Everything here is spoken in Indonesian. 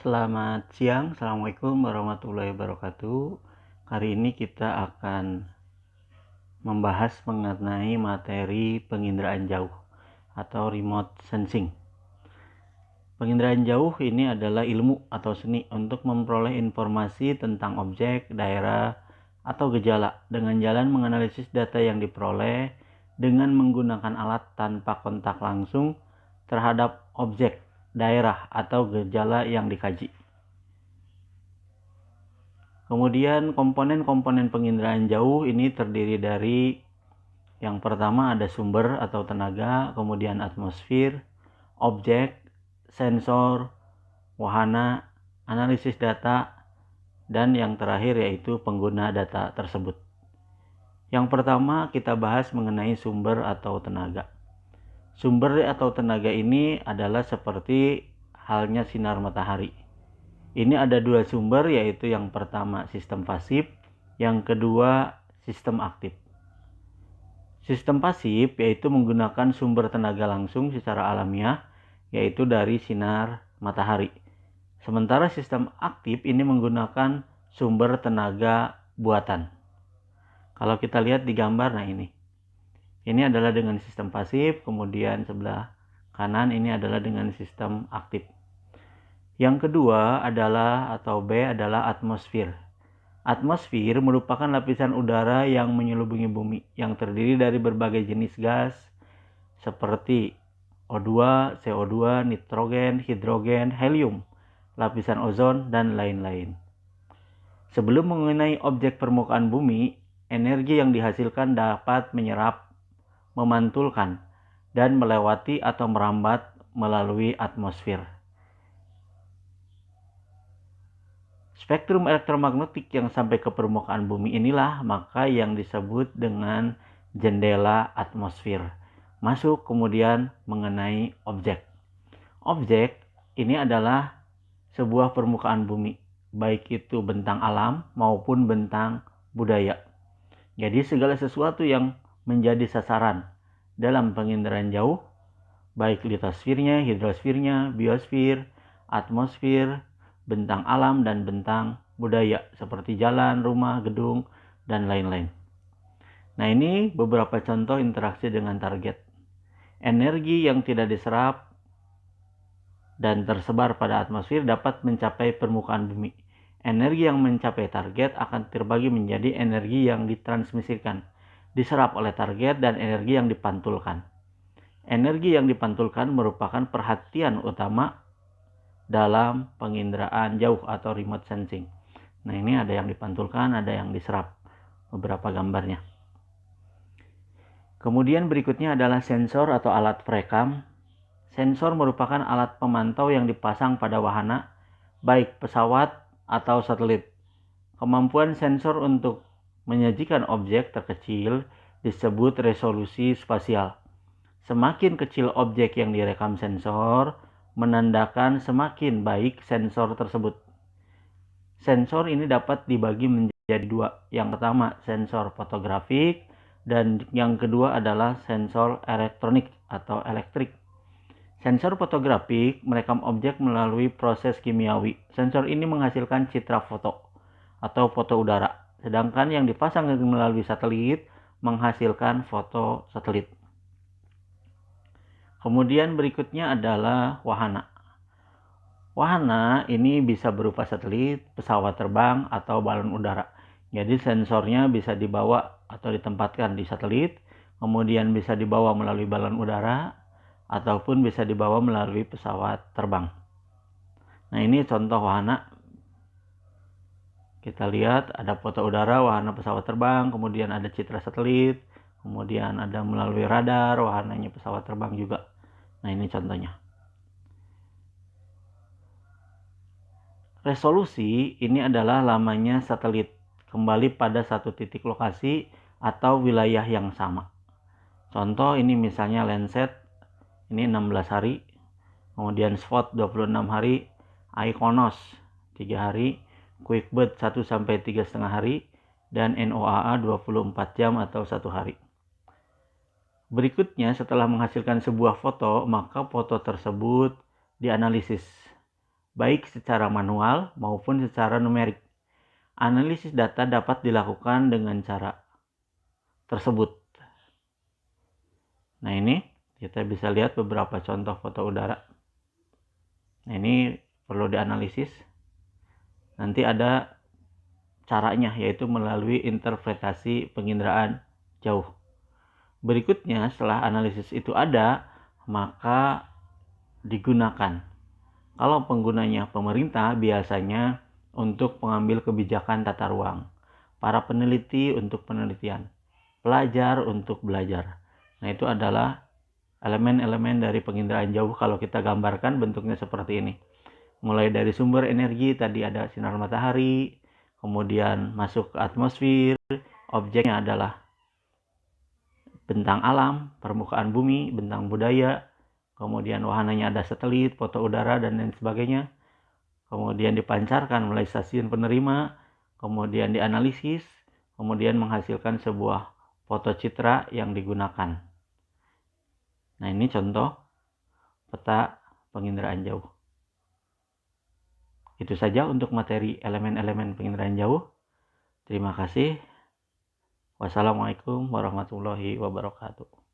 Selamat siang, Assalamualaikum warahmatullahi wabarakatuh. Kali ini kita akan membahas mengenai materi penginderaan jauh atau remote sensing. Penginderaan jauh ini adalah ilmu atau seni untuk memperoleh informasi tentang objek, daerah, atau gejala dengan jalan menganalisis data yang diperoleh dengan menggunakan alat tanpa kontak langsung terhadap objek, daerah, atau gejala yang dikaji. Kemudian komponen-komponen penginderaan jauh ini terdiri dari yang pertama ada sumber atau tenaga, kemudian atmosfer, objek, sensor, wahana, analisis data, dan yang terakhir yaitu pengguna data tersebut. Yang pertama kita bahas mengenai sumber atau tenaga. Sumber atau tenaga ini adalah seperti halnya sinar matahari. Ini ada dua sumber, yaitu yang pertama sistem pasif, yang kedua sistem aktif. Sistem pasif yaitu menggunakan sumber tenaga langsung secara alamiah, yaitu dari sinar matahari. Sementara sistem aktif ini menggunakan sumber tenaga buatan. Kalau kita lihat di gambar, nah ini adalah dengan sistem pasif, kemudian sebelah kanan ini adalah dengan sistem aktif. Yang kedua adalah atau B adalah atmosfer. Atmosfer merupakan lapisan udara yang menyelubungi bumi yang terdiri dari berbagai jenis gas seperti O2, CO2, nitrogen, hidrogen, helium, lapisan ozon, dan lain-lain. Sebelum mengenai objek permukaan bumi, energi yang dihasilkan dapat menyerap, memantulkan, dan melewati atau merambat melalui atmosfer. Spektrum elektromagnetik yang sampai ke permukaan bumi inilah maka yang disebut dengan jendela atmosfer. Masuk kemudian mengenai objek. Objek ini adalah sebuah permukaan bumi, baik itu bentang alam maupun bentang budaya. Jadi segala sesuatu yang menjadi sasaran dalam penginderaan jauh, baik litosfernya, hidrosfernya, biosfer, atmosfer, bentang alam, dan bentang budaya seperti jalan, rumah, gedung, dan lain-lain. Nah, ini beberapa contoh interaksi dengan target. Energi yang tidak diserap dan tersebar pada atmosfer dapat mencapai permukaan bumi. Energi yang mencapai target akan terbagi menjadi energi yang ditransmisikan, diserap oleh target, dan energi yang dipantulkan. Energi yang dipantulkan merupakan perhatian utama dalam penginderaan jauh atau remote sensing. Nah, ini ada yang dipantulkan, ada yang diserap, beberapa gambarnya. Kemudian berikutnya adalah sensor atau alat perekam. Sensor merupakan alat pemantau yang dipasang pada wahana, baik pesawat atau satelit. Kemampuan sensor untuk menyajikan objek terkecil disebut resolusi spasial. Semakin kecil objek yang direkam sensor, menandakan semakin baik sensor tersebut. Sensor ini dapat dibagi menjadi dua. Yang pertama sensor fotografik dan yang kedua adalah sensor elektronik atau elektrik. Sensor fotografik merekam objek melalui proses kimiawi. Sensor ini menghasilkan citra foto atau foto udara. Sedangkan yang dipasang melalui satelit menghasilkan foto satelit. Kemudian berikutnya adalah wahana. Wahana ini bisa berupa satelit, pesawat terbang, atau balon udara. Jadi sensornya bisa dibawa atau ditempatkan di satelit, kemudian bisa dibawa melalui balon udara, ataupun bisa dibawa melalui pesawat terbang. Nah, ini contoh wahana. Kita lihat ada foto udara, wahana pesawat terbang, kemudian ada citra satelit, kemudian ada melalui radar, wahananya pesawat terbang juga. Nah, ini contohnya. Resolusi ini adalah lamanya satelit kembali pada satu titik lokasi atau wilayah yang sama. Contoh ini misalnya Landsat, ini 16 hari, kemudian SPOT 26 hari, IKONOS 3 hari, QuickBird 1-3,5 hari, dan NOAA 24 jam atau 1 hari. Berikutnya, setelah menghasilkan sebuah foto, maka foto tersebut dianalisis baik secara manual maupun secara numerik. Analisis data dapat dilakukan dengan cara tersebut. Nah, ini kita bisa lihat beberapa contoh foto udara. Nah, ini perlu dianalisis. Nanti ada caranya, yaitu melalui interpretasi penginderaan jauh. Berikutnya, setelah analisis itu ada, maka digunakan. Kalau penggunanya pemerintah, biasanya untuk pengambil kebijakan tata ruang, para peneliti untuk penelitian, pelajar untuk belajar. Nah, itu adalah elemen-elemen dari penginderaan jauh. Kalau kita gambarkan bentuknya seperti ini. Mulai dari sumber energi, tadi ada sinar matahari, kemudian masuk ke atmosfer, objeknya adalah bentang alam, permukaan bumi, bentang budaya, kemudian wahananya ada satelit, foto udara, dan lain sebagainya. Kemudian dipancarkan melalui stasiun penerima, kemudian dianalisis, kemudian menghasilkan sebuah foto citra yang digunakan. Nah, ini contoh peta penginderaan jauh. Itu saja untuk materi elemen-elemen penginderaan jauh. Terima kasih. Wassalamualaikum warahmatullahi wabarakatuh.